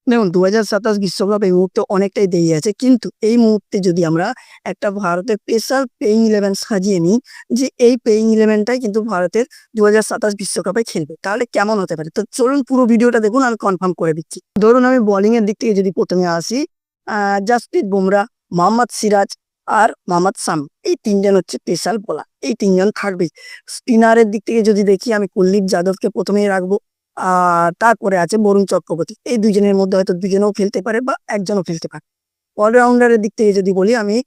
দেখুন ২০২৭ বিশ্বকাপ এই মুহূর্তে অনেকটাই দেরি আছে। কিন্তু এই মুহূর্তে যদি আমরা একটা ভারতের স্পেশাল প্লেইং 11 সাজিয়ে নিই যে এই প্লেইং 11 টাই কিন্তু ভারতের ২০২৭ বিশ্বকাপে খেলবে। তাহলে কেমন হতে পারে? তো চলুন পুরো ভিডিওটা দেখুন, আমি কনফার্ম করে দিচ্ছি। ধরুন আমি বোলিং এর দিক থেকে যদি ১ম এ আসি, জাসপ্রীত বুমরা, মোহাম্মদ সিরাজ আর মোহাম্মদ শামি। এই ৩ জন হচ্ছে স্পেশাল বোলার। এই ৩ জন থাকবেই। স্পিনারের দিক থেকে যদি দেখি, আমি কুলদীপ যাদবকে ১ম এই রাখবো। তারপরে আছে বরুণ চক্রবর্তী। এই ২ জনের মধ্যে হয়তো ২ জনও খেলতে পারে বা ১ জনও খেলতে পারে। অলরাউন্ডারের দিক থেকে যদি বলি আমি,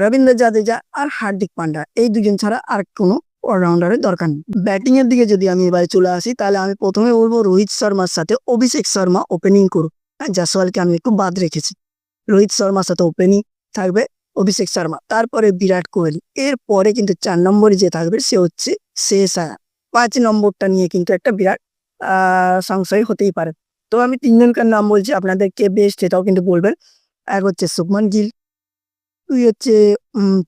রবীন্দ্র জাদেজা আর হার্দিক পান্ডা, এই ২ জন ছাড়া আর কোনো অলরাউন্ডারের দরকার নেই। ব্যাটিং এর দিকে যদি আমি এবারে চলে আসি, তাহলে আমি ১ম এ বলব রোহিত শর্মার সাথে অভিষেক শর্মা ওপেনিং করুক। জয়সওয়ালকে আমি একটু বাদ রেখেছি। রোহিত শর্মার সাথে ওপেনিং থাকবে অভিষেক শর্মা। তারপরে বিরাট কোহলি। এরপরে কিন্তু ৪ নম্বরে যে থাকবে সে হচ্ছে শ্রেয়াস আয়ার। ৫ নম্বরটা নিয়ে কিন্তু একটা বিরাট সংশয় হতেই পারে। তো আমি ৩ জনকার নাম বলছি, আপনাদের কে বেস্ট সেটাও কিন্তু বলবেন। ১ হচ্ছে শুভমান গিল, ২ হচ্ছে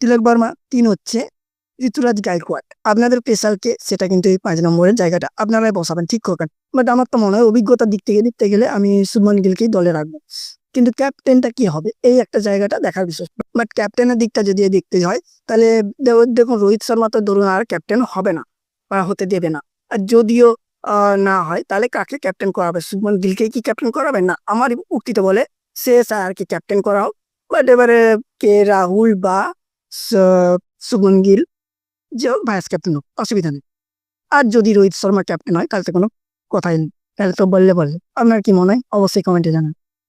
তিলক বর্মা, ৩ হচ্ছে ঋতুরাজ গায়কোয়াড়। আপনাদের স্পেশাল কে সেটা কিন্তু এই ৫ নম্বরের জায়গাটা আপনারাই বসাবেন, ঠিক করবেন। বাট আমার তো মনে হয় অভিজ্ঞতার দিক থেকে দেখতে গেলে আমি শুভমান গিলকেই দলে রাখবো। কিন্তু ক্যাপ্টেনটা কি হবে? এই একটা জায়গাটা দেখার বিষয়। বাট ক্যাপ্টেনের দিকটা যদি দেখতে হয়, তাহলে দেখুন রোহিত শর্মা তো ধরুন আর ক্যাপ্টেন হবে না বা হতে দেবে না। আর যদিও না হয়, তাহলে কাকে ক্যাপ্টেন করাবে? শুভমান গিলকেই কি ক্যাপ্টেন করাবে? না, আমার উক্তিতে বলে শ্রেয়াস আয়ারকে ক্যাপ্টেন করাও। বাট এবারে কে রাহুল বা শুভমান গিল যে হোক ভাইস ক্যাপ্টেন হোক, অসুবিধা নেই। আর যদি রোহিত শর্মা ক্যাপ্টেন হয়, তাহলে তো কোনো কথাই নেই। তাহলে তো বললে। আপনার কি মনে হয়? অবশ্যই কমেন্টে জানান।